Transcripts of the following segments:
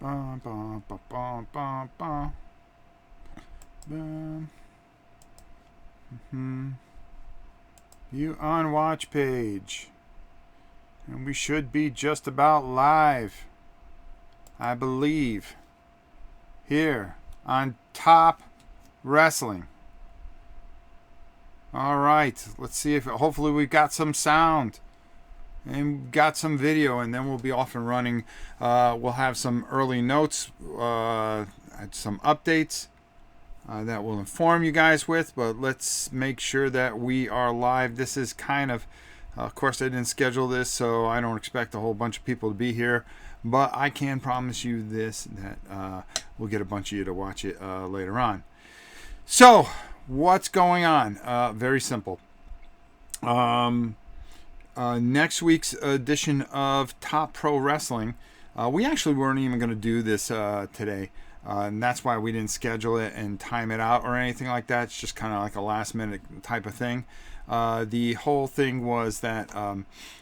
Bum, bum, bum, bum, bum, bum. Bum. Mm-hmm. You on watch page. And we should be just about live, I believe, here on Top Wrestling. All right, let's see if hopefully we got some sound and got some video, and then we'll be off and running. We'll have some early notes, some updates that we'll inform you guys with, but let's make sure that we are live. This is kind of course, I didn't schedule this, so I don't expect a whole bunch of people to be here, but I can promise you this, that we'll get a bunch of you to watch it later on. So, what's going on? Very simple. Next week's edition of Top Pro Wrestling, we actually weren't even going to do this today, and that's why we didn't schedule it and time it out or anything like that. It's just kind of like a last minute type of thing. The whole thing was that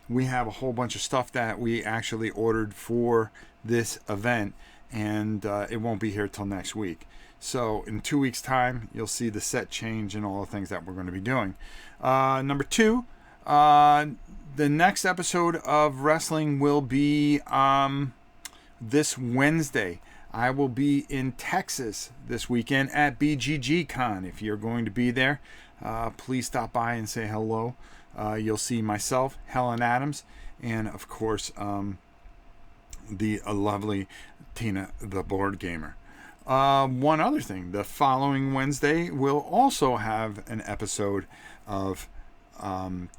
we have a whole bunch of stuff that we actually ordered for this event, and it won't be here till next week. So in 2 weeks' time, you'll see the set change and all the things that we're going to be doing. Number two, the next episode of wrestling will be this Wednesday. I will be in Texas this weekend at BGG Con. If you're going to be there, please stop by and say hello. You'll see myself, Helen Adams, and of course the lovely Tina, the board gamer. One other thing, the following Wednesday we'll also have an episode of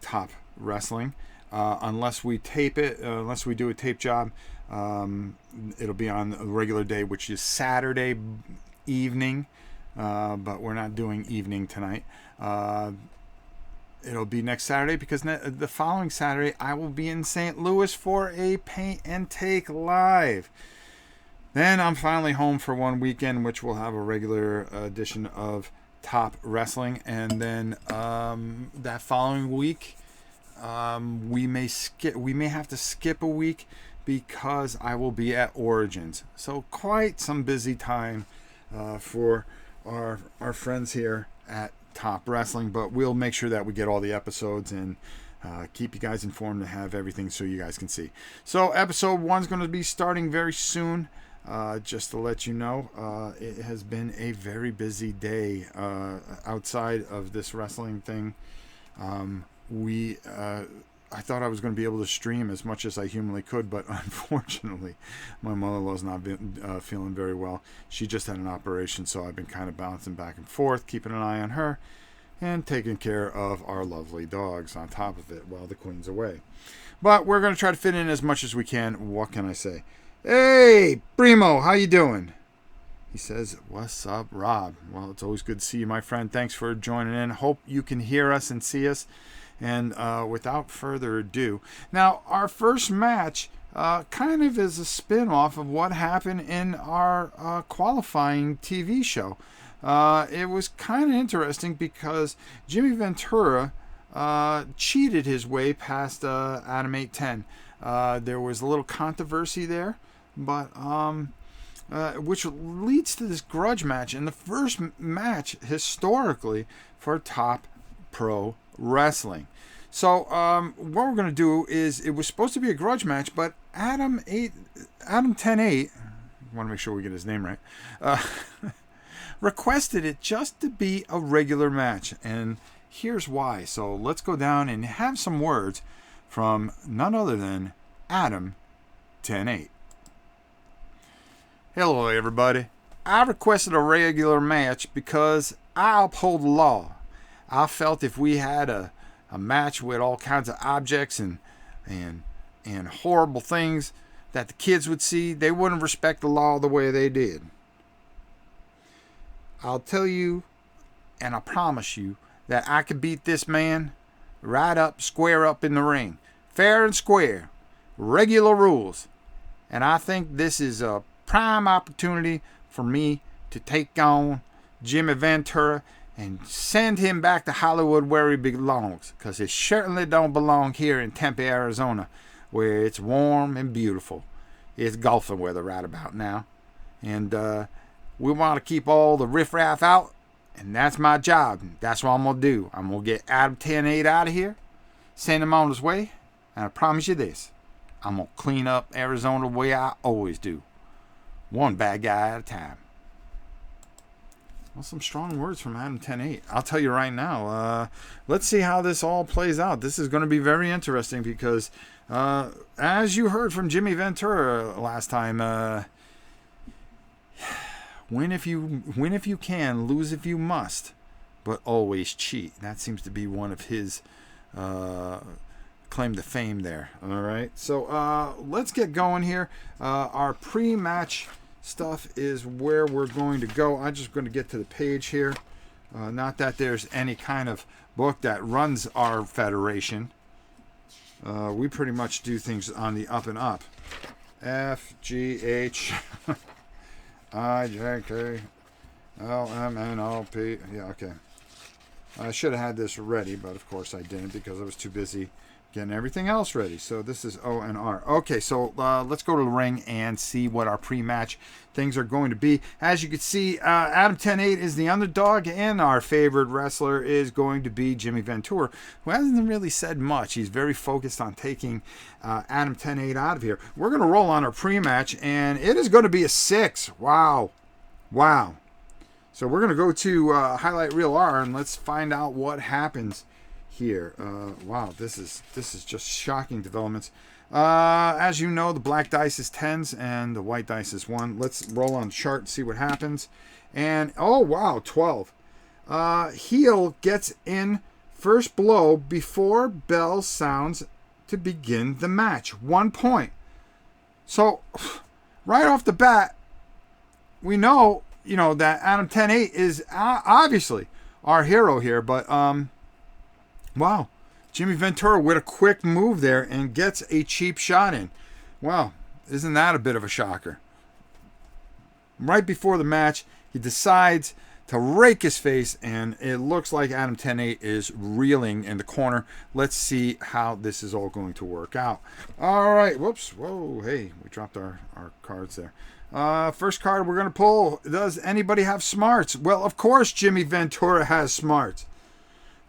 Top Wrestling. Unless we tape it, unless we do a tape job, it'll be on a regular day, which is Saturday evening, but we're not doing evening tonight. It'll be next Saturday because the following Saturday I will be in St. Louis for a Paint and Take Live. Then I'm finally home for one weekend, which will have a regular edition of Top Wrestling, and then that following week we may have to skip a week because I will be at Origins. So quite some busy time for our friends here at Top Wrestling, but we'll make sure that we get all the episodes and keep you guys informed and have everything so you guys can see. So episode 1 is going to be starting very soon. Just to let you know, it has been a very busy day outside of this wrestling thing. I thought I was going to be able to stream as much as I humanly could, but unfortunately, my mother-in-law's not been feeling very well. She just had an operation, so I've been kind of bouncing back and forth, keeping an eye on her, and taking care of our lovely dogs on top of it while the queen's away. But we're going to try to fit in as much as we can. What can I say? Hey, Primo, how you doing? He says, what's up, Rob? Well, it's always good to see you, my friend. Thanks for joining in. Hope you can hear us and see us. And without further ado, now our first match kind of is a spin-off of what happened in our qualifying TV show. It was kind of interesting because Jimmy Ventura cheated his way past Adam 810. There was a little controversy there, but which leads to this grudge match, and the first match historically for Top Pro Wrestling. So what we're going to do is, it was supposed to be a grudge match, but Adam 10-8, I want to make sure we get his name right, requested it just to be a regular match, and here's why. So let's go down and have some words from none other than Adam 10-8. Hello, everybody. I requested a regular match because I uphold the law. I felt if we had a match with all kinds of objects and horrible things that the kids would see, they wouldn't respect the law the way they did. I'll tell you, and I promise you, that I could beat this man right up, square up in the ring. Fair and square. Regular rules. And I think this is a prime opportunity for me to take on Jimmy Ventura and send him back to Hollywood where he belongs, because he certainly don't belong here in Tempe, Arizona, where it's warm and beautiful. It's golfing weather right about now. And we want to keep all the riffraff out. And that's my job. That's what I'm going to do. I'm going to get Adam 10-8 out of here. Send him on his way. And I promise you this. I'm going to clean up Arizona the way I always do. One bad guy at a time. Well, some strong words from Adam 10-8. I'll tell you right now. Let's see how this all plays out. This is going to be very interesting because, as you heard from Jimmy Ventura last time, win if you can, lose if you must, but always cheat. That seems to be one of his claim to fame there. All right, so let's get going here. Our pre-match stuff is where we're going to go. I'm just going to get to the page here. Not that there's any kind of book that runs our federation. We pretty much do things on the up and up. F, G, H, I, J, K, L, M, N, O, P. Yeah, okay. I should have had this ready, but of course I didn't because I was too busy getting everything else ready. So this is O and R. Okay, so let's go to the ring and see what our pre-match things are going to be. As you can see, Adam 10-8 is the underdog, and our favorite wrestler is going to be Jimmy Ventura, who hasn't really said much. He's very focused on taking Adam 10-8 out of here. We're going to roll on our pre-match, and it is going to be a 6. Wow. Wow. So we're going to go to Highlight Reel R, and let's find out what happens here. Wow, this is just shocking developments. As you know, the black dice is 10s and the white dice is 1. Let's roll on the chart and see what happens. And oh wow, 12. Heel gets in first blow before bell sounds to begin the match. 1 point. So right off the bat, we know that Adam 10-8 is obviously our hero here, but wow, Jimmy Ventura with a quick move there and gets a cheap shot in. Wow, isn't that a bit of a shocker? Right before the match, he decides to rake his face, and it looks like Adam 10-8 is reeling in the corner. Let's see how this is all going to work out. All right, whoops, whoa, hey, we dropped our cards there. First card we're going to pull, does anybody have smarts? Well, of course Jimmy Ventura has smarts.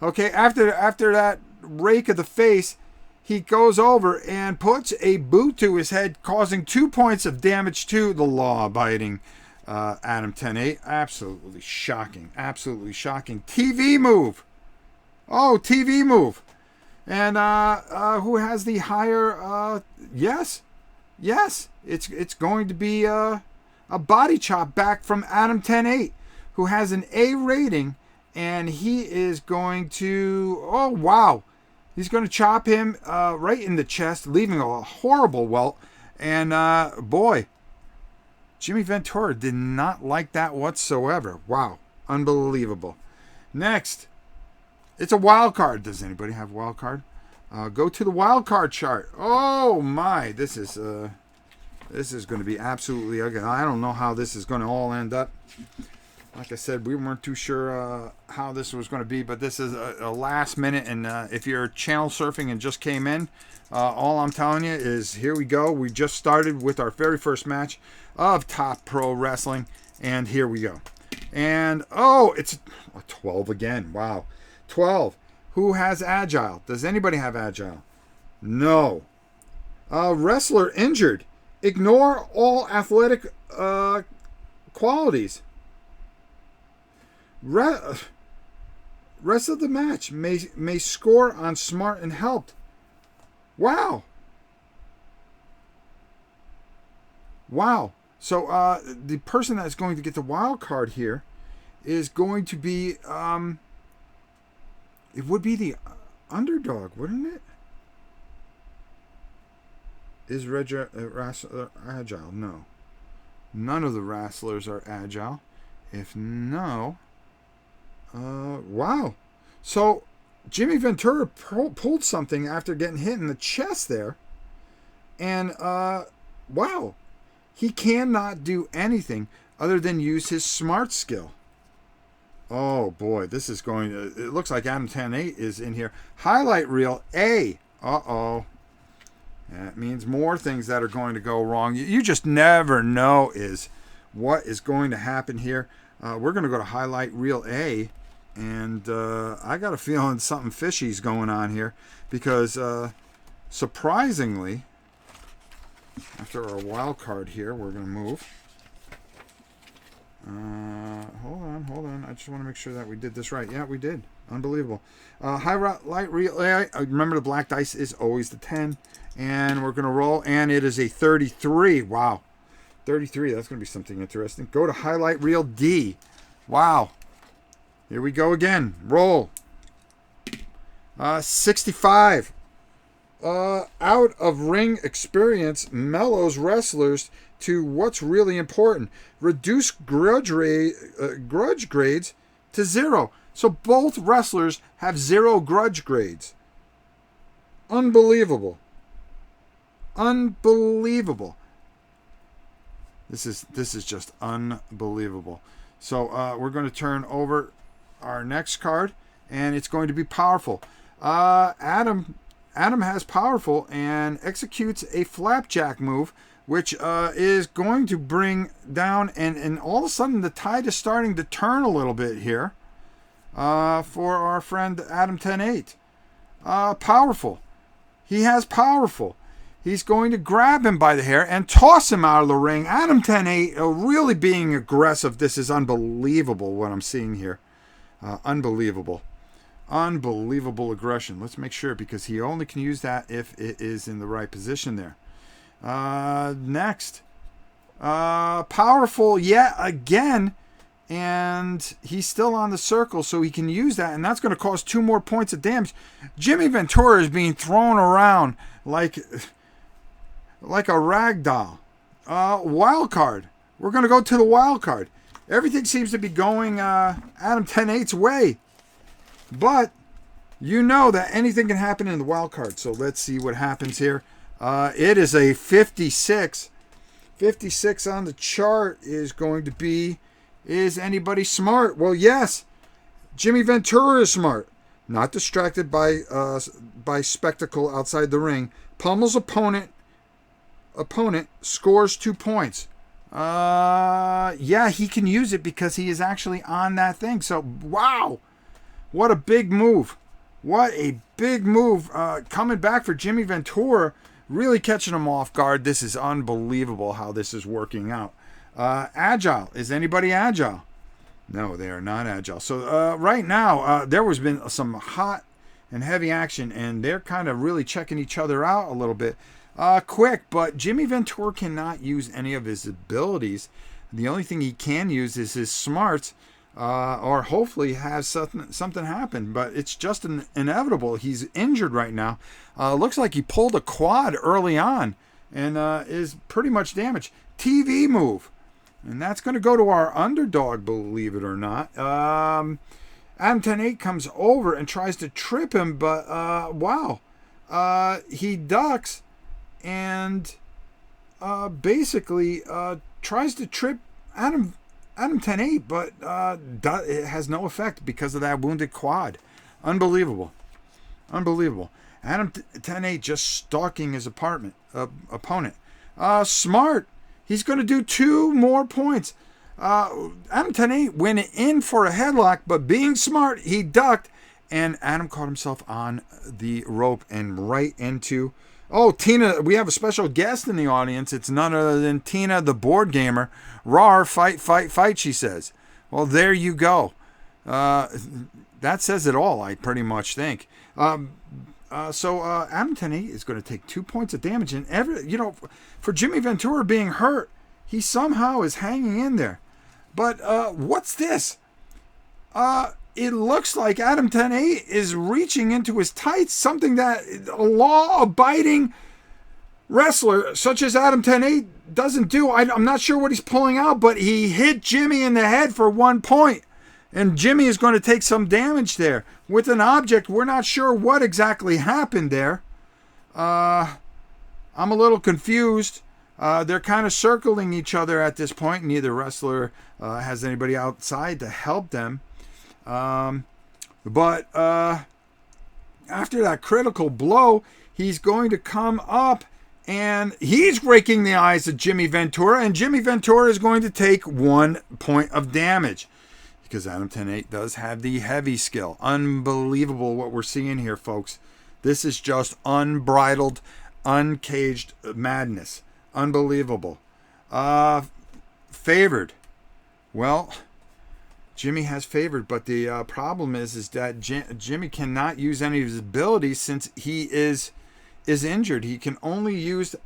Okay, after that rake of the face, he goes over and puts a boot to his head, causing 2 points of damage to the law-abiding Adam 10-8. Absolutely shocking. Absolutely shocking. TV move. Oh, TV move. And who has the higher... Yes. It's going to be a body chop back from Adam 10-8, who has an A rating. And he is going to, oh, wow. He's going to chop him right in the chest, leaving a horrible welt. And, boy, Jimmy Ventura did not like that whatsoever. Wow. Unbelievable. Next, it's a wild card. Does anybody have a wild card? Go to the wild card chart. Oh, my. This is going to be absolutely ugly. I don't know how this is going to all end up. Like I said, we weren't too sure how this was going to be, but this is a last minute. And if you're channel surfing and just came in, all I'm telling you is here we go. We just started with our very first match of Top Pro Wrestling, and here we go. And, oh, it's 12 again. Wow. 12. Who has Agile? Does anybody have Agile? No. Wrestler injured. Ignore all athletic qualities. Rest of the match may score on smart and helped. Wow. So the person that's going to get the wild card here is going to be it would be the underdog, wouldn't it? Is wrestler agile? No. None of the wrestlers are agile. If no, wow. So Jimmy Ventura pulled something after getting hit in the chest there. And, wow. He cannot do anything other than use his smart skill. Oh, boy. This is going to... It looks like Adam 10-8 is in here. Highlight reel A. Uh-oh. That means more things that are going to go wrong. You just never know is what is going to happen here. We're going to go to highlight reel A, and I got a feeling something fishy's going on here because surprisingly, after our wild card here, we're going to move. Hold on. I just want to make sure that we did this right. Yeah, we did. Unbelievable. Highlight reel A. Remember, the black dice is always the 10. And we're going to roll, and it is a 33. Wow. 33. That's going to be something interesting. Go to highlight reel D. Wow. Here we go again. Roll. 65. Out of ring experience mellows wrestlers to what's really important. Reduce grudge grades to 0. So both wrestlers have 0 grudge grades. Unbelievable. Unbelievable. This is just unbelievable. So we're going to turn over our next card, and it's going to be powerful. Adam has powerful and executes a flapjack move, which is going to bring down, and all of a sudden the tide is starting to turn a little bit here for our friend Adam 10-8. Powerful. He has powerful. He's going to grab him by the hair and toss him out of the ring. Adam 10-8 really being aggressive. This is unbelievable what I'm seeing here. Unbelievable. Unbelievable aggression. Let's make sure, because he only can use that if it is in the right position there. Next. Powerful yet again. And he's still on the circle, so he can use that. And that's going to cause 2 more points of damage. Jimmy Ventura is being thrown around like a rag doll. Wild card. We're going to go to the wild card. Everything seems to be going Adam 10-8's way. But you know that anything can happen in the wild card. So let's see what happens here. It is a 56. 56 on the chart is going to be, is anybody smart? Well, yes. Jimmy Ventura is smart. Not distracted by spectacle outside the ring. Pummels opponent, scores 2 points. Yeah, he can use it because he is actually on that thing. So, wow. What a big move. What a big move. Coming back for Jimmy Ventura, really catching him off guard. This is unbelievable how this is working out. Agile. Is anybody agile? No, they are not agile. So right now, there has been some hot and heavy action, and they're kind of really checking each other out a little bit. Quick, but Jimmy Ventura cannot use any of his abilities. The only thing he can use is his smarts, or hopefully have something happen, but it's just inevitable. He's injured right now. Looks like he pulled a quad early on and is pretty much damaged. TV move. And that's going to go to our underdog, believe it or not. Adam 10-8 comes over and tries to trip him, but wow. He ducks and basically tries to trip Adam 10-8, but it has no effect because of that wounded quad. Unbelievable. Unbelievable. Adam 10-8 just stalking his opponent. Smart. He's going to do 2 more points. Adam 10-8 went in for a headlock, but being smart, he ducked, and Adam caught himself on the rope and right into... Oh, Tina, we have a special guest in the audience. It's none other than Tina, the board gamer. Rawr, fight, fight, fight, she says. Well, there you go. That says it all, I pretty much think. So Adam 10-8 is going to take 2 points of damage. And for Jimmy Ventura being hurt, he somehow is hanging in there. But what's this? It looks like Adam 10-8 is reaching into his tights, something that a law-abiding wrestler such as Adam 10-8 doesn't do. I'm not sure what he's pulling out, but he hit Jimmy in the head for 1 point. And Jimmy is going to take some damage there with an object. We're not sure what exactly happened there. I'm a little confused. They're kind of circling each other at this point. Neither wrestler has anybody outside to help them. But after that critical blow, he's going to come up And he's raking the eyes of Jimmy Ventura, and Jimmy Ventura is going to take 1 point of damage. Because Adam 10-8 does have the heavy skill. Unbelievable what we're seeing here, folks. This is just unbridled, uncaged madness. Unbelievable. Favored. Well, Jimmy has favored, but the problem is that Jimmy cannot use any of his abilities since he is injured. He can only use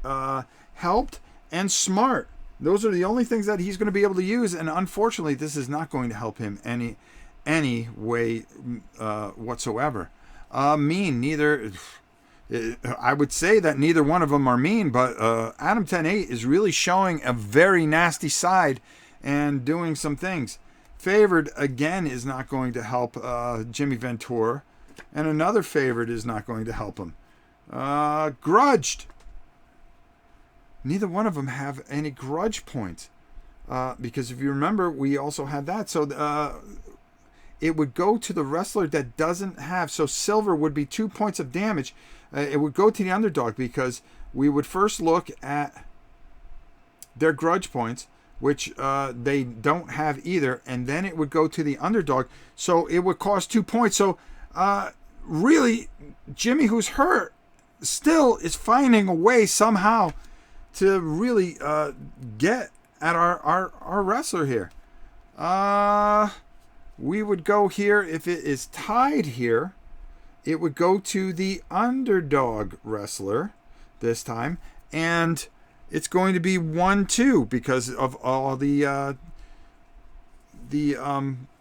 helped and smart. Those are the only things that he's going to be able to use, and unfortunately, this is not going to help him any way whatsoever. Mean, neither. I would say that neither one of them are mean, but Adam 10-8 is really showing a very nasty side and doing some things. Favored, again, is not going to help Jimmy Ventura, and another favored is not going to help him. Grudged. Neither one of them have any grudge points. Because if you remember, we also had that. So it would go to the wrestler that doesn't have. So silver would be 2 points of damage. It would go to the underdog because we would first look at their grudge points, which they don't have either. And then it would go to the underdog. So it would cost 2 points. So really, Jimmy, who's hurt, still is finding a way somehow to really get at our wrestler here. We would go here, if it is tied here, it would go to the underdog wrestler this time, and it's going to be 1-2 because of all the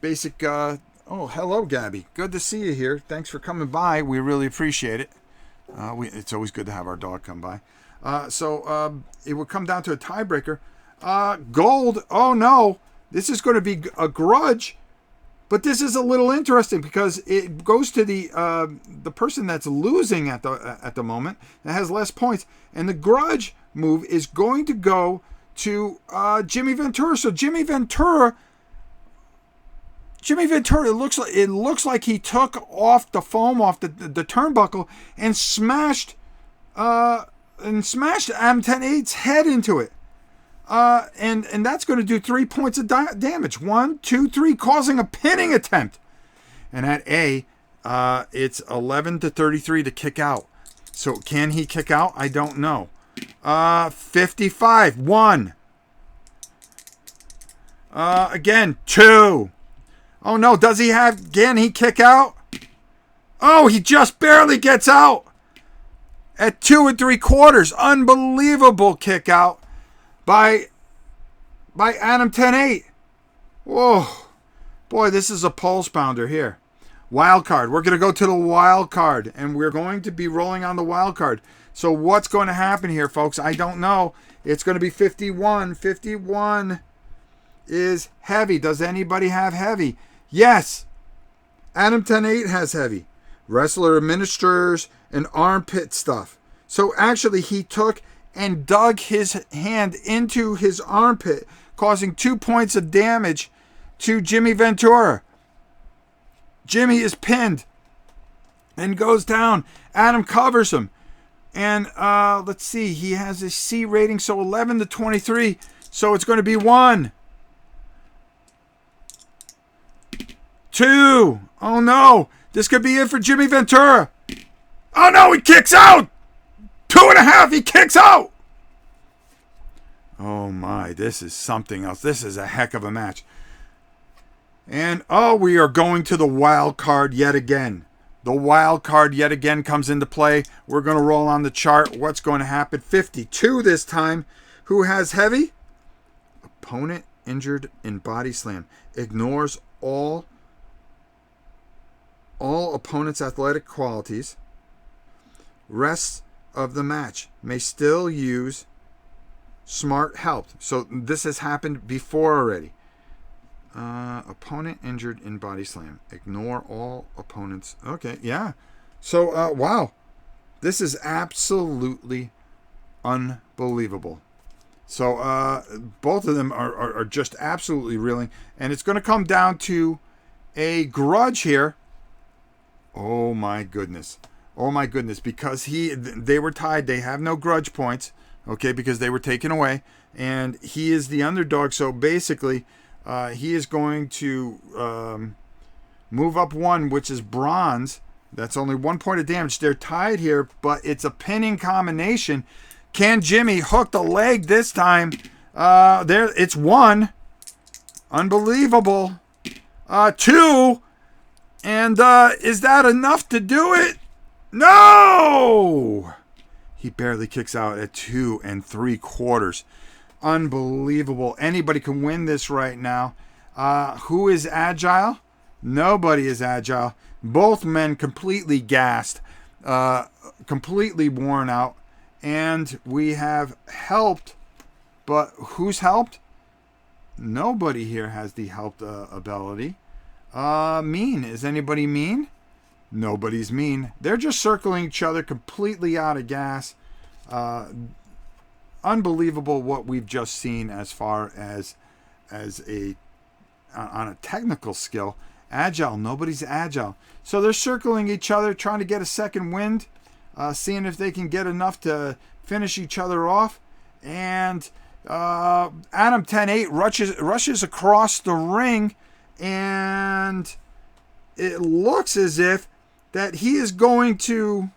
basic. Oh, hello, Gabby. Good to see you here. Thanks for coming by. We really appreciate it. It's always good to have our dog come by. So it would come down to a tiebreaker. Gold. Oh no, this is going to be a grudge, but this is a little interesting because it goes to the person that's losing at the moment that has less points, and the grudge move is going to go to Jimmy Ventura. So Jimmy Ventura. It looks like he took off the foam off the turnbuckle and smashed. Adam 10-8's head into it. And that's going to do 3 points of damage. 1, 2, 3, causing a pinning attempt. And at A, it's 11-33 to kick out. So can he kick out? I don't know. 55, 1. Again, 2. Oh no, can he kick out? Oh, he just barely gets out. At 2 3/4, unbelievable kick out by Adam 10-8. Whoa, boy, this is a pulse pounder here. Wild card. We're going to go to the wild card, and we're going to be rolling on the wild card. So what's going to happen here, folks? I don't know. It's going to be 51. 51 is heavy. Does anybody have heavy? Yes. Adam 10-8 has heavy. Wrestler administers and armpit stuff. So actually he took and dug his hand into his armpit, causing 2 points of damage to Jimmy Ventura. Jimmy is pinned and goes down. Adam covers him. And let's see, he has a C rating, so 11-23. So it's going to be 1, 2. Oh no, this could be it for Jimmy Ventura. Oh no, he kicks out. 2.5, he kicks out. Oh my, this is something else. This is a heck of a match. And we are going to the wild card yet again. The wild card yet again comes into play. We're going to roll on the chart. What's going to happen? 52 this time. Who has heavy? Opponent injured in body slam. Ignores all opponent's athletic qualities. Rest of the match. May still use smart help. So this has happened before already. Opponent injured in body slam. Ignore all opponents. Okay, yeah. So, wow. This is absolutely unbelievable. So, both of them are just absolutely reeling. And it's going to come down to a grudge here. Oh, my goodness. Oh my goodness, because they were tied. They have no grudge points, okay, because they were taken away, and he is the underdog. So basically, he is going to move up one, which is bronze. That's only 1 point of damage. They're tied here, but it's a pinning combination. Can Jimmy hook the leg this time? It's 1. Unbelievable. 2. And is that enough to do it? No! He barely kicks out at 2 3/4. Unbelievable. Anybody can win this right now. Who is agile? Nobody is agile. Both men completely gassed, completely worn out. And we have helped, but who's helped? Nobody here has the helped ability. Mean. Is anybody mean? Nobody's mean. They're just circling each other, completely out of gas. Unbelievable what we've just seen as far as on a technical skill. Agile. Nobody's agile. So they're circling each other, trying to get a second wind, seeing if they can get enough to finish each other off. And Adam 10-8 rushes across the ring, and it looks as if that he is going to...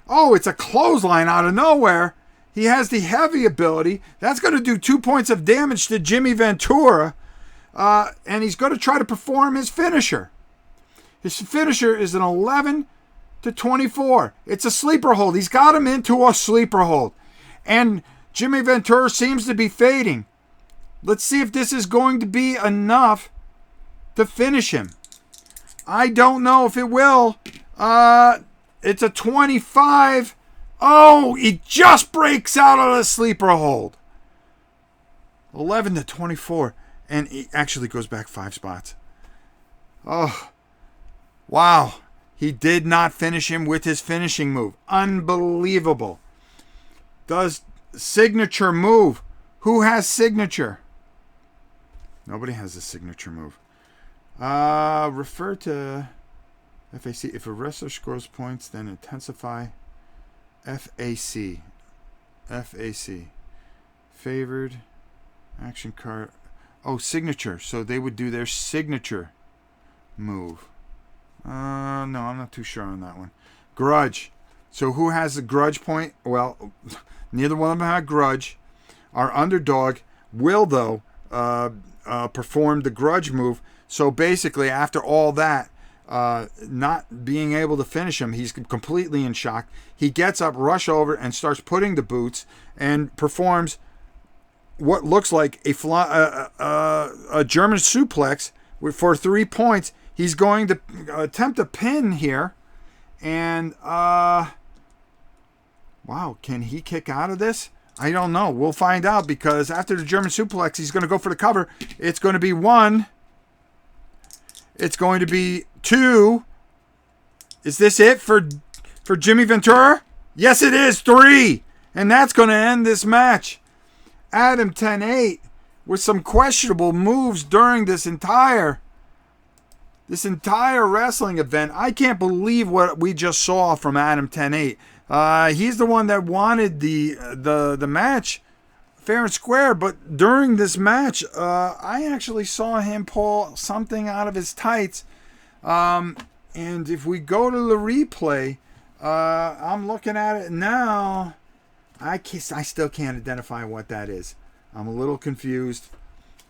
Oh, it's a clothesline out of nowhere. He has the heavy ability. That's going to do 2 points of damage to Jimmy Ventura. And he's going to try to perform his finisher. His finisher is an 11-24. It's a sleeper hold. He's got him into a sleeper hold. And Jimmy Ventura seems to be fading. Let's see if this is going to be enough to finish him. I don't know if it will. It's a 25. Oh, he just breaks out of the sleeper hold. 11-24. And he actually goes back 5 spots. Oh, wow. He did not finish him with his finishing move. Unbelievable. Does signature move. Who has signature? Nobody has a signature move. Refer to FAC. If a wrestler scores points, then intensify. FAC. FAC. Favored. Action card. Oh, signature. So they would do their signature move. No, I'm not too sure on that one. Grudge. So who has the grudge point? Well, neither one of them had grudge. Our underdog will, though, perform the grudge move. So basically, after all that, not being able to finish him, he's completely in shock. He gets up, rush over, and starts putting the boots and performs what looks like a German suplex for 3 points. He's going to attempt a pin here. And, wow, can he kick out of this? I don't know. We'll find out, because after the German suplex, he's going to go for the cover. It's going to be 1. It's going to be 2. Is this it for Jimmy Ventura? Yes, it is. 3. And that's going to end this match. Adam 10-8 with some questionable moves during this entire wrestling event. I can't believe what we just saw from Adam 10-8. He's the one that wanted the match fair and square, but during this match, I actually saw him pull something out of his tights. And if we go to the replay, I'm looking at it now. I still can't identify what that is. I'm a little confused.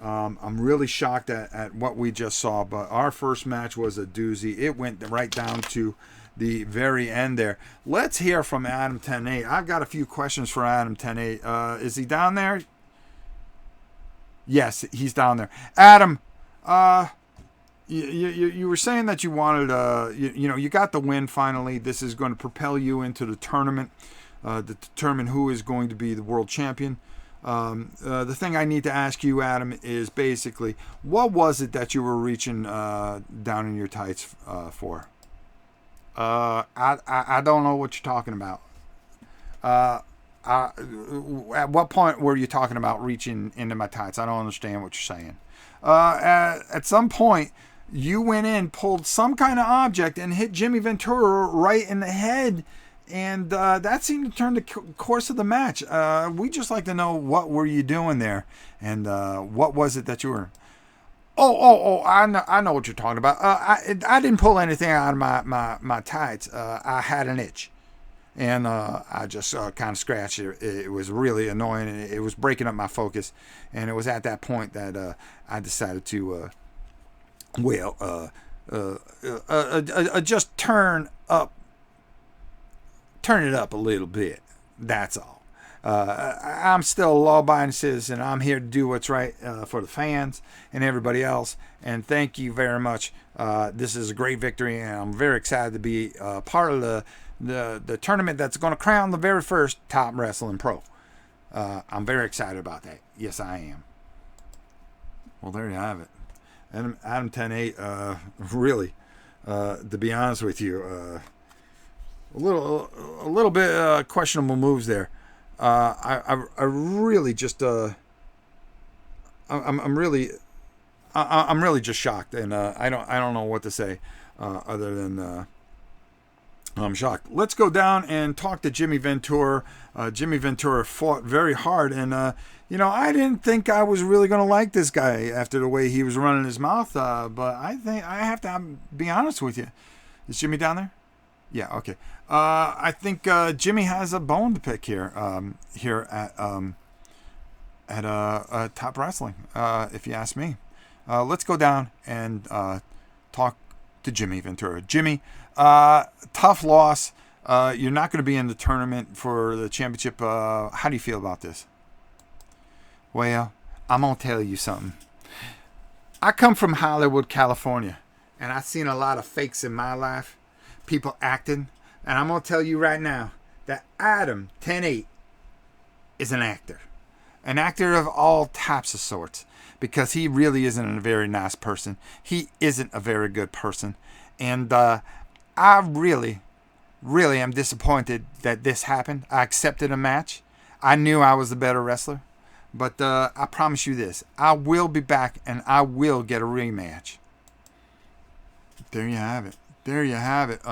I'm really shocked at what we just saw, but our first match was a doozy. It went right down to the very end there. Let's hear from Adam 10-8. I've got a few questions for Adam 10-8. Is he down there? Yes, he's down there. Adam, you were saying that you wanted, you got the win finally. This is going to propel you into the tournament to determine who is going to be the world champion. The thing I need to ask you, Adam, is basically, what was it that you were reaching down in your tights for? I don't know what you're talking about. At what point were you talking about reaching into my tights? I don't understand what you're saying. At some point, you went in, pulled some kind of object, and hit Jimmy Ventura right in the head. And that seemed to turn the course of the match. We just like to know, what were you doing there? And what was it that you were... Oh, I know what you're talking about. I didn't pull anything out of my tights. I had an itch. And I just kind of scratched it. It was really annoying, and it was breaking up my focus. And it was at that point that I decided to, just turn it up a little bit. That's all. I'm still a law-abiding citizen. I'm here to do what's right for the fans and everybody else. And thank you very much. This is a great victory, and I'm very excited to be part of the tournament that's going to crown the very first Top Wrestling Pro. I'm very excited about that. Yes, I am. Well, there you have it. Adam 10-8, really, to be honest with you, a little bit questionable moves there. I really just I'm really just shocked, and I don't know what to say other than I'm shocked. Let's go down and talk to Jimmy Ventura. Jimmy Ventura fought very hard, and I didn't think I was really going to like this guy after the way he was running his mouth. But I think I have to be honest with you. Is Jimmy down there? Yeah. Okay. I think Jimmy has a bone to pick here. Here at Top Wrestling, if you ask me. Let's go down and talk to Jimmy Ventura. Jimmy, tough loss. You're not going to be in the tournament for the championship. How do you feel about this? Well, I'm going to tell you something. I come from Hollywood, California, and I've seen a lot of fakes in my life. People acting. And I'm going to tell you right now that Adam 10-8 is an actor. An actor of all types of sorts. Because he really isn't a very nice person. He isn't a very good person. And I really am disappointed that this happened. I accepted a match. I knew I was the better wrestler. But I promise you this. I will be back, and I will get a rematch. There you have it. There you have it.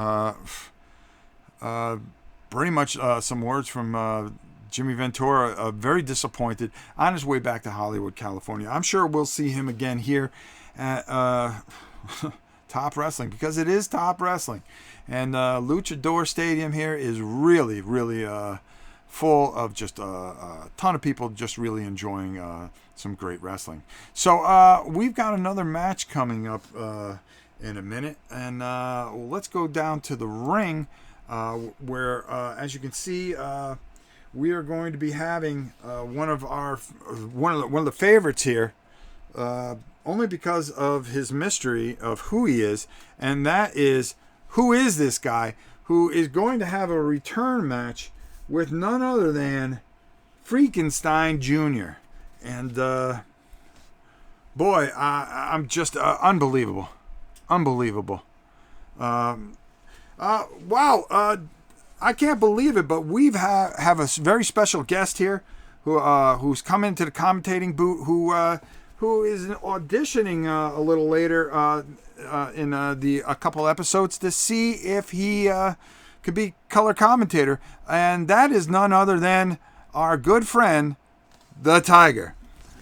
Pretty much some words from Jimmy Ventura. Very disappointed on his way back to Hollywood, California. I'm sure we'll see him again here at Top Wrestling, because it is Top Wrestling. And Luchador Stadium here is really, really full of just a ton of people just really enjoying some great wrestling. So we've got another match coming up in a minute. And let's go down to the ring where, as you can see, we are going to be having one of the favorites here, only because of his mystery of who he is, and that is, who is this guy who is going to have a return match with none other than Freakenstein Jr. And boy, I'm just unbelievable. Wow. I can't believe it, but we have a very special guest here who's come into the commentating booth, who is auditioning a little later in a couple episodes to see if he could be color commentator, and that is none other than our good friend, the Tiger.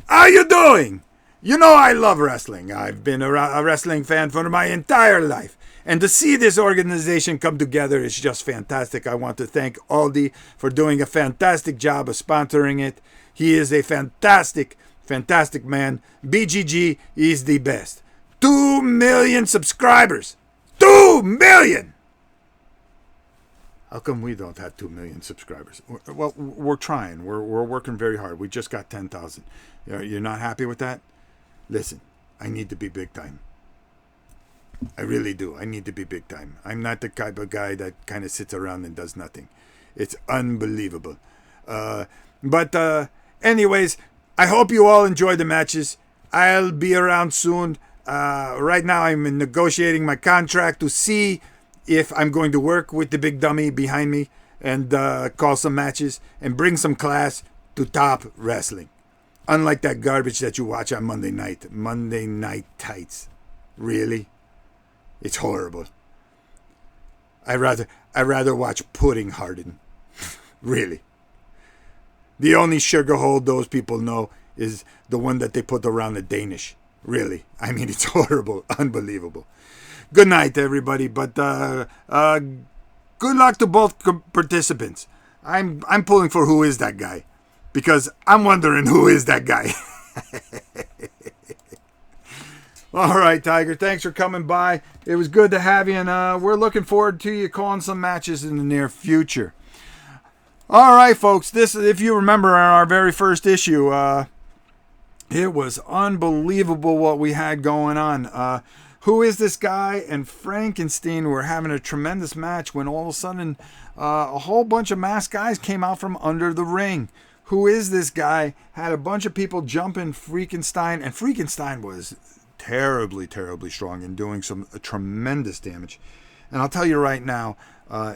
How you doing? You know I love wrestling. I've been a wrestling fan for my entire life. And to see this organization come together is just fantastic. I want to thank Aldi for doing a fantastic job of sponsoring it. He is a fantastic man. BGG is the best. 2 million subscribers. 2 million! How come we don't have 2 million subscribers? Well, we're trying. We're working very hard. We just got 10,000. You're not happy with that? Listen, I need to be big time. I really do. I need to be big time. I'm not the type of guy that kind of sits around and does nothing. It's unbelievable. But anyways, I hope you all enjoy the matches. I'll be around soon. Right now I'm negotiating my contract to see if I'm going to work with the big dummy behind me and call some matches and bring some class to Top Wrestling. Unlike that garbage that you watch on Monday night. Monday Night Tights. Really? It's horrible. I'd rather watch pudding harden. Really. The only sugar hole those people know is the one that they put around the Danish. Really. I mean, it's horrible. Unbelievable. Good night, everybody. But good luck to both participants. I'm pulling for who is that guy. Because I'm wondering who is that guy. All right, Tiger. Thanks for coming by. It was good to have you. And we're looking forward to you calling some matches in the near future. All right, folks. This, if you remember our very first issue, it was unbelievable what we had going on. Who is this guy and Frankenstein were having a tremendous match when all of a sudden a whole bunch of masked guys came out from under the ring. Who is this guy? Had a bunch of people jumping Frankenstein, and Frankenstein was terribly, terribly strong and doing some tremendous damage. And I'll tell you right now,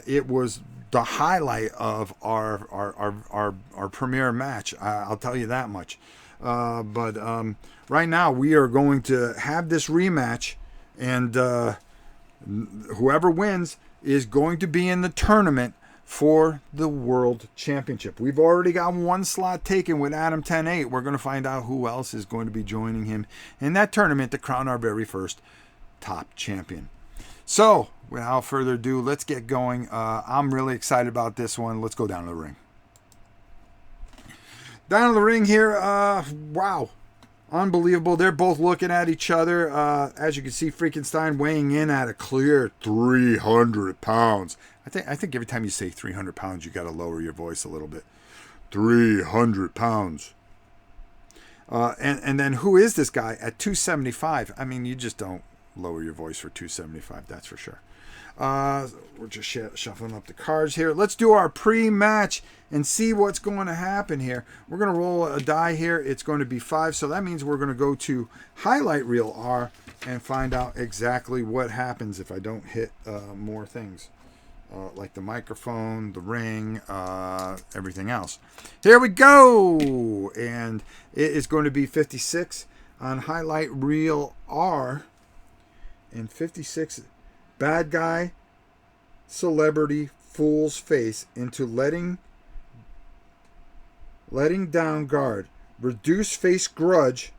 it was the highlight of our premiere match. I'll tell you that much. But right now we are going to have this rematch, and whoever wins is going to be in the tournament for the World Championship. We've already got one slot taken with Adam 10-8. We're going to find out who else is going to be joining him in that tournament to crown our very first top champion. So, without further ado, let's get going. I'm really excited about this one. Let's go down to the ring. Down to the ring here, wow. Unbelievable. They're both looking at each other. As you can see, Frankenstein weighing in at a clear 300 pounds. I think every time you say 300 pounds, you got to lower your voice a little bit. 300 pounds. And then who is this guy at 275? I mean, you just don't lower your voice for 275, that's for sure. We're just shuffling up the cards here. Let's do our pre-match and see what's going to happen here. We're going to roll a die here. It's going to be 5, so that means we're going to go to highlight reel R and find out exactly what happens if I don't hit more things. Like the microphone, the ring, everything else. Here we go! And it is going to be 56 on highlight reel R. And 56, bad guy, celebrity, fool's face into letting down guard. Reduce face grudge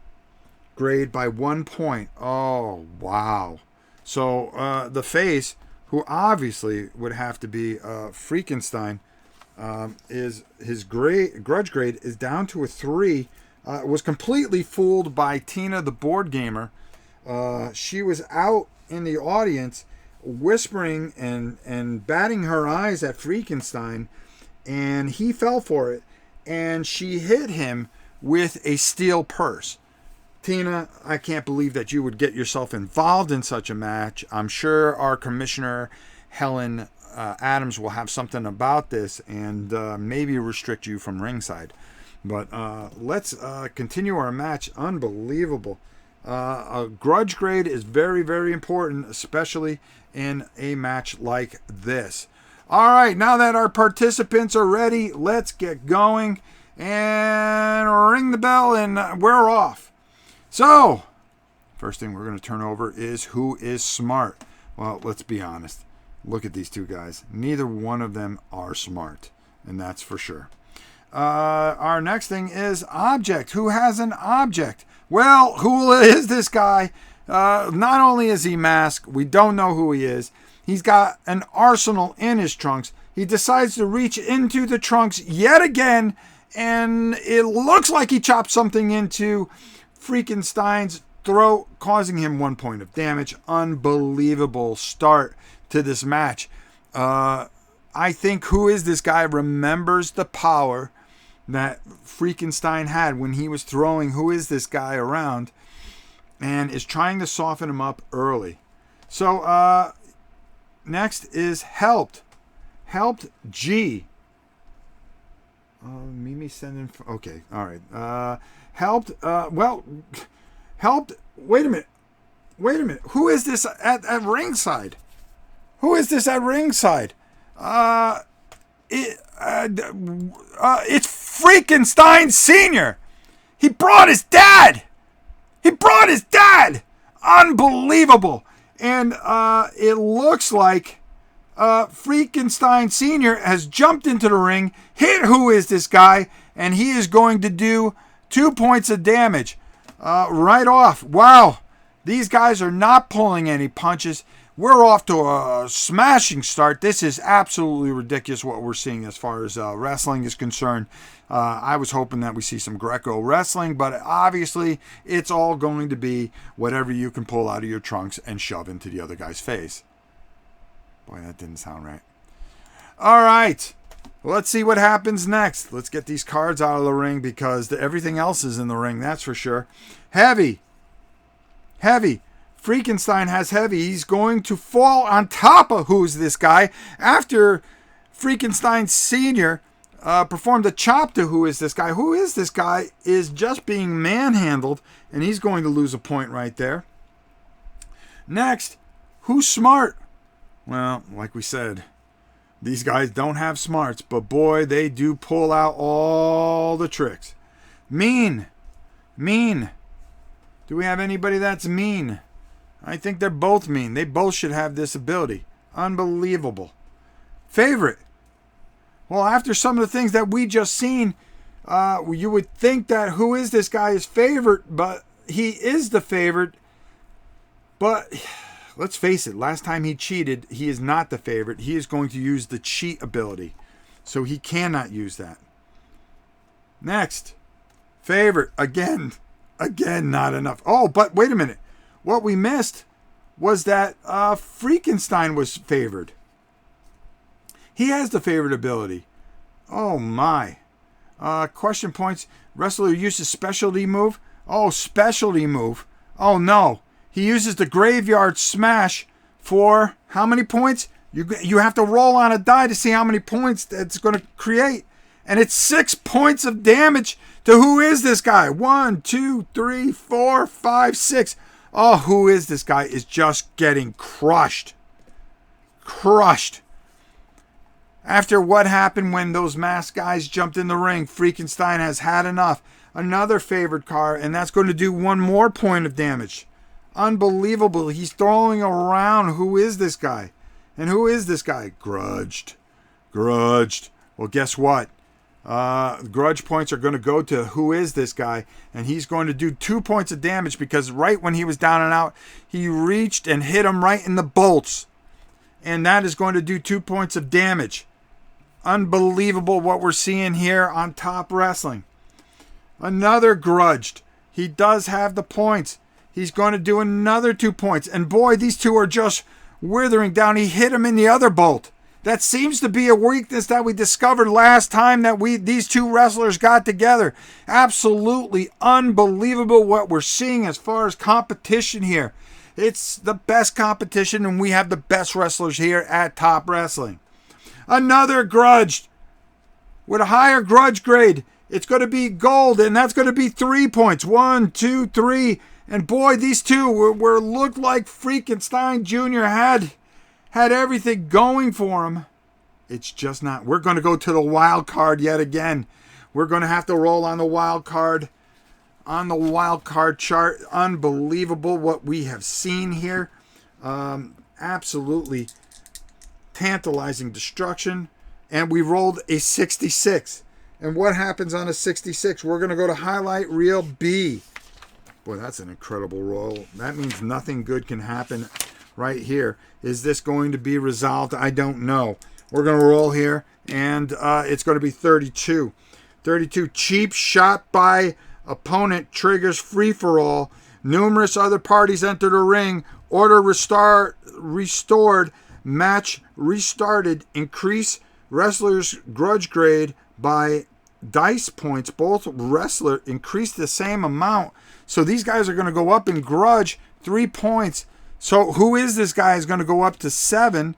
grade by 1 point. Oh, wow. So the face, who obviously would have to be Frankenstein, is his grudge grade is down to a 3. Was completely fooled by Tina, the board gamer. She was out in the audience whispering and batting her eyes at Frankenstein, and he fell for it, and she hit him with a steel purse. Tina, I can't believe that you would get yourself involved in such a match. I'm sure our commissioner, Helen Adams, will have something about this and maybe restrict you from ringside. But let's continue our match. Unbelievable. A grudge grade is very, very important, especially in a match like this. All right, now that our participants are ready, let's get going and ring the bell, and we're off. So, first thing we're going to turn over is who is smart. Well, let's be honest. Look at these two guys. Neither one of them are smart, and that's for sure. Our next thing is object. Who has an object? Well, who is this guy? Not only is he masked, we don't know who he is. He's got an arsenal in his trunks. He decides to reach into the trunks yet again, and it looks like he chopped something into Frankenstein's throat, causing him 1 point of damage. Unbelievable start to this match. I think who is this guy remembers the power that Frankenstein had when he was throwing who is this guy around, and is trying to soften him up early. So next is helped G. Mimi sending. Okay, all right. Helped. Helped. Wait a minute. Who is this at ringside? It's Frankenstein Senior. He brought his dad. Unbelievable. And it looks like Frankenstein Sr. has jumped into the ring, hit Who Is This Guy, and he is going to do 2 points of damage right off. Wow. These guys are not pulling any punches. We're off to a smashing start. This is absolutely ridiculous what we're seeing as far as wrestling is concerned. I was hoping that we see some Greco wrestling, but obviously it's all going to be whatever you can pull out of your trunks and shove into the other guy's face. Boy, that didn't sound right. All right. Let's see what happens next. Let's get these cards out of the ring because everything else is in the ring, that's for sure. Heavy. Frankenstein has heavy. He's going to fall on top of Who's This Guy after Frankenstein Sr. Performed a chop to Who Is This Guy. Who Is This Guy is just being manhandled, and he's going to lose a point right there. Next, Who's Smart? Well, like we said, these guys don't have smarts, but boy, they do pull out all the tricks. Mean. Do we have anybody that's mean? I think they're both mean. They both should have this ability. Unbelievable. Favorite. Well, after some of the things that we just seen, you would think that Who Is This Guy is favorite, but he is the favorite. But let's face it, last time he cheated, he is not the favorite. He is going to use the cheat ability. So he cannot use that. Next. Favorite. Again, not enough. Oh, but wait a minute. What we missed was that Frankenstein was favored. He has the favorite ability. Oh, my. Question points. Wrestler uses specialty move. Oh, specialty move. Oh, no. He uses the graveyard smash for how many points? You have to roll on a die to see how many points that's going to create. And it's 6 points of damage to Who Is This Guy? 1, 2, 3, 4, 5, 6. Oh, Who Is This Guy is just getting crushed. After what happened when those masked guys jumped in the ring, Frankenstein has had enough. Another favored card, and that's going to do 1 more point of damage. Unbelievable. He's throwing around Who Is This Guy? And Who Is This Guy? Grudged. Well, guess what? Grudge points are going to go to Who Is This Guy? And he's going to do 2 points of damage because right when he was down and out, he reached and hit him right in the bolts. And that is going to do 2 points of damage. Unbelievable what we're seeing here on Top Wrestling. Another grudged. He does have the points. He's going to do another 2 points. And boy, these two are just withering down. He hit him in the other bolt. That seems to be a weakness that we discovered last time that these two wrestlers got together. Absolutely unbelievable what we're seeing as far as competition here. It's the best competition, and we have the best wrestlers here at Top Wrestling. Another grudged with a higher grudge grade. It's going to be gold, and that's going to be 3 points. 1, 2, 3. And boy, these two were looked like Frankenstein Jr. had everything going for him. It's just not. We're going to go to the wild card yet again. We're going to have to roll on the wild card. On the wild card chart. Unbelievable what we have seen here. Absolutely tantalizing destruction. And we rolled a 66. And what happens on a 66? We're going to go to highlight reel B. Boy, that's an incredible roll. That means nothing good can happen right here. Is this going to be resolved? I don't know. We're going to roll here, and it's going to be 32. 32. Cheap shot by opponent triggers free-for-all. Numerous other parties enter the ring. Order restored. Match restarted. Increase wrestler's grudge grade by dice points. Both wrestler increase the same amount. So these guys are going to go up in grudge 3 points. So Who Is This Guy is going to go up to 7,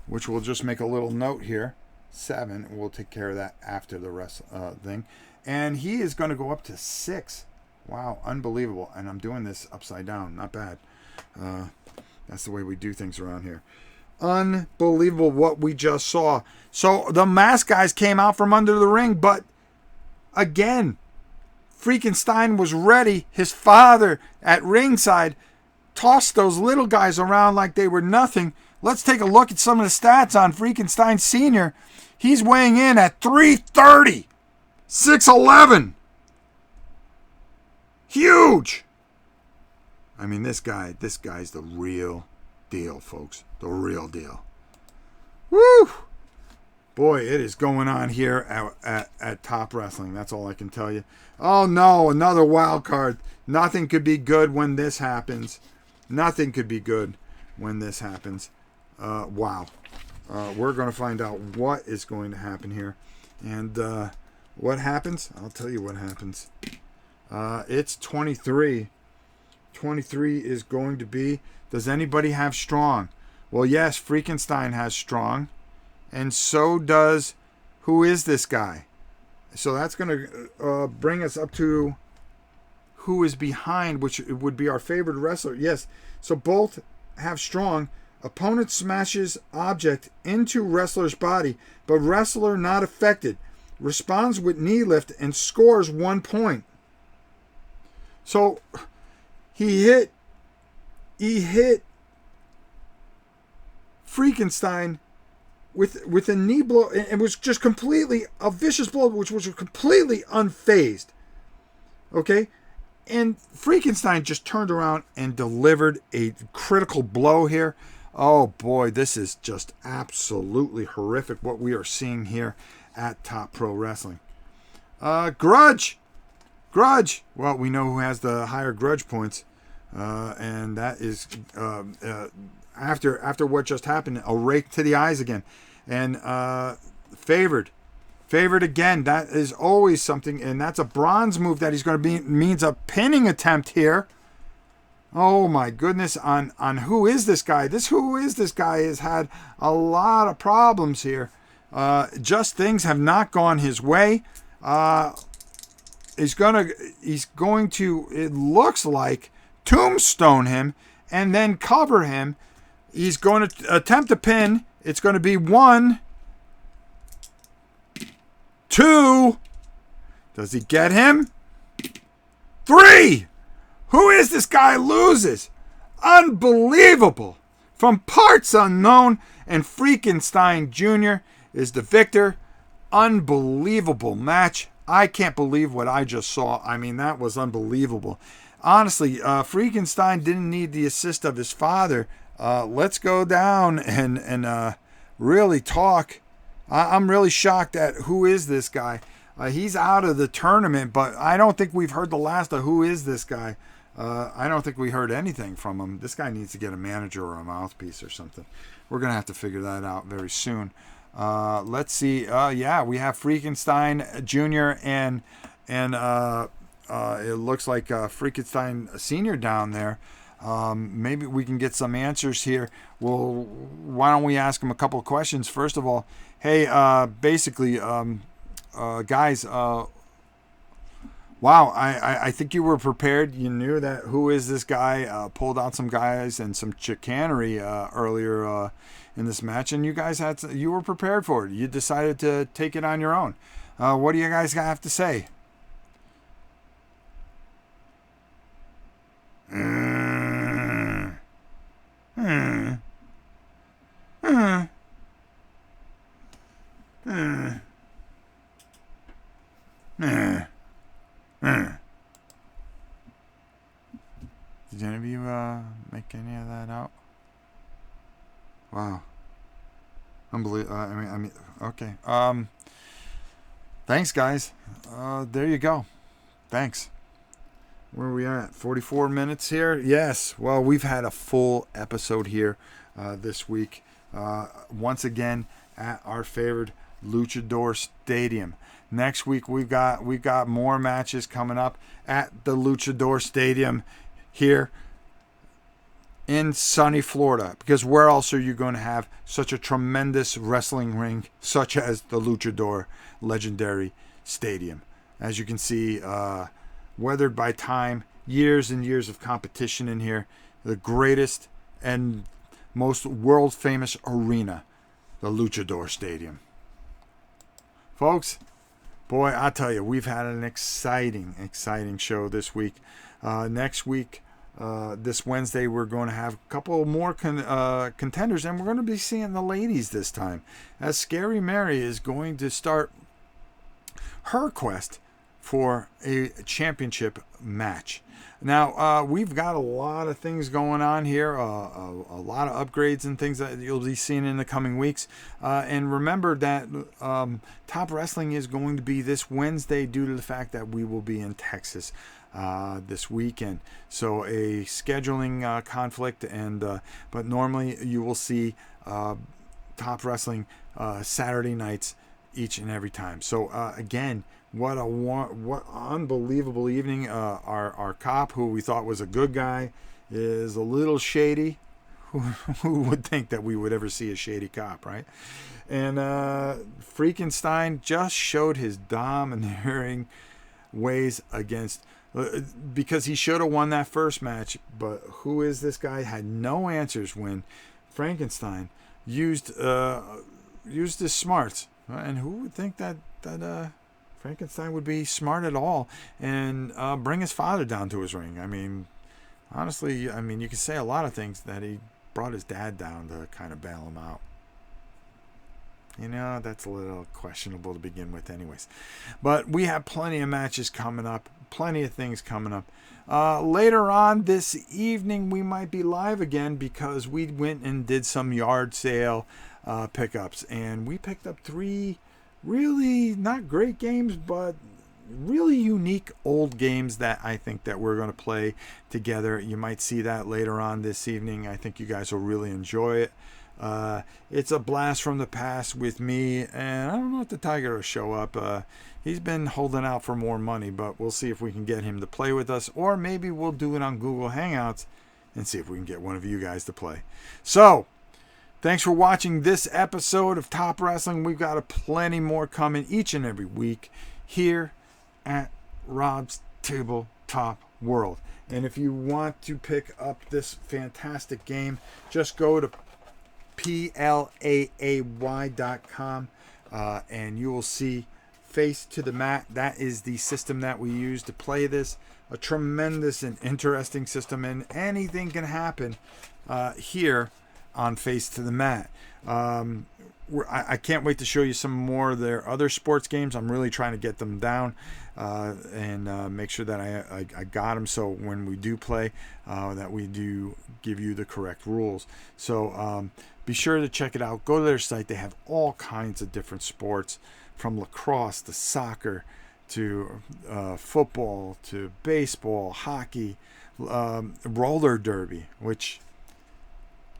which we'll just make a little note here. 7. We'll take care of that after the rest thing. And he is going to go up to 6. Wow, unbelievable. And I'm doing this upside down. Not bad. That's the way we do things around here. Unbelievable what we just saw. So the mask guys came out from under the ring, but again, Frankenstein was ready. His father at ringside tossed those little guys around like they were nothing. Let's take a look at some of the stats on Frankenstein Sr. He's weighing in at 330, 6'11". Huge. I mean, this guy's the real deal, folks. The real deal. Woo! Boy, it is going on here at Top Wrestling. That's all I can tell you. Oh, no, another wild card. Nothing could be good when this happens. Nothing could be good when this happens. Wow. We're going to find out what is going to happen here. And what happens? I'll tell you what happens. It's 23. 23 is going to be, does anybody have strong? Well, yes, Frankenstein has strong. And so does, who is this guy? So that's going to bring us up to who is behind, which would be our favorite wrestler. Yes, so both have strong. Opponent smashes object into wrestler's body, but wrestler not affected. Responds with knee lift and scores 1 point. So he hit Frankenstein with a knee blow. It was just completely a vicious blow, which was completely unfazed. Okay? And Frankenstein just turned around and delivered a critical blow here. Oh boy, this is just absolutely horrific what we are seeing here at Top Pro Wrestling. Grudge. Well, we know who has the higher grudge points. And that is after what just happened, a rake to the eyes again. And favored again. That is always something, and that's a bronze move that he's going to be means a pinning attempt here. Oh my goodness! On who is this guy? Who is this guy has had a lot of problems here. Just things have not gone his way. He's going to. It looks like tombstone him and then cover him. He's going to attempt a pin. It's going to be 1, 2. Does he get him? 3. Who is this guy? Loses. Unbelievable. From parts unknown, and Frankenstein Jr. is the victor. Unbelievable match. I can't believe what I just saw. I mean, that was unbelievable. Honestly, Frankenstein didn't need the assist of his father. Let's go down and really talk. I'm really shocked at who is this guy. He's out of the tournament, but I don't think we've heard the last of who is this guy. I don't think we heard anything from him. This guy needs to get a manager or a mouthpiece or something. We're going to have to figure that out very soon. Let's see. Yeah, we have Frankenstein Jr. and it looks like Frankenstein Sr. down there. Maybe we can get some answers here. Well, why don't we ask him a couple of questions? First of all, hey, basically, guys, wow, I think you were prepared. You knew that who is this guy, pulled out some guys and some chicanery earlier in this match, and you were prepared for it. You decided to take it on your own. What do you guys have to say? Did any of you make any of that out? Wow. Unbelievable. I mean, okay. Thanks, guys. There you go. Thanks. Where are we at? 44 minutes here? Yes. Well, we've had a full episode here this week. Once again, at our favorite Luchador Stadium. Next week, we've got more matches coming up at the Luchador Stadium here in sunny Florida. Because where else are you going to have such a tremendous wrestling ring such as the Luchador Legendary Stadium? As you can see, weathered by time, years and years of competition in here. The greatest and most world famous arena, the Luchador Stadium. Folks, boy, I tell you, we've had an exciting show this week. Next week, this Wednesday, we're going to have a couple more contenders, and we're going to be seeing the ladies this time, as Scary Mary is going to start her quest for a championship match. Now, we've got a lot of things going on here, a lot of upgrades and things that you'll be seeing in the coming weeks. And remember that Top Wrestling is going to be this Wednesday due to the fact that we will be in Texas this weekend. So a scheduling conflict, but normally you will see Top Wrestling Saturday nights each and every time. So again, what unbelievable evening. Our cop, who we thought was a good guy, is a little shady. Who would think that we would ever see a shady cop, right? And Frankenstein just showed his domineering ways against, because he should have won that first match, but who is this guy? Had no answers when Frankenstein used his smarts. And who would think that Frankenstein would be smart at all and bring his father down to his ring? I mean, honestly, you can say a lot of things, that he brought his dad down to kind of bail him out. That's a little questionable to begin with anyways. But we have plenty of matches coming up, plenty of things coming up. Later on this evening, we might be live again because we went and did some yard sale pickups, and we picked up 3 really not great games, but really unique old games that I think that we're going to play together. You might see that later on this evening. I think you guys will really enjoy it. It's a blast from the past with me, and I don't know if the Tiger will show up. He's been holding out for more money, but we'll see if we can get him to play with us, or maybe we'll do it on Google Hangouts and see if we can get one of you guys to play. So, thanks for watching this episode of Top Wrestling. We've got plenty more coming each and every week here at Rob's Tabletop World. And if you want to pick up this fantastic game, just go to plaay.com and you will see Face to the Mat. That is the system that we use to play this. A tremendous and interesting system, and anything can happen here on Face to the Mat. I can't wait to show you some more of their other sports games. I'm really trying to get them down and make sure that I got them, so when we do play, that we do give you the correct rules. So be sure to check it out. Go to their site. They have all kinds of different sports, from lacrosse to soccer to football to baseball, hockey, roller derby, which,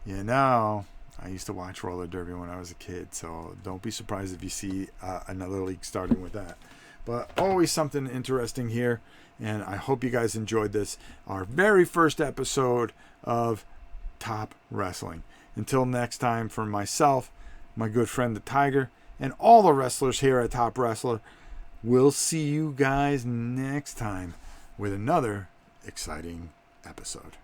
I used to watch roller derby when I was a kid, so don't be surprised if you see another league starting with that. But always something interesting here, and I hope you guys enjoyed this, our very first episode of Top Wrestling. Until next time, for myself, my good friend the Tiger, and all the wrestlers here at Top Wrestler, we'll see you guys next time with another exciting episode.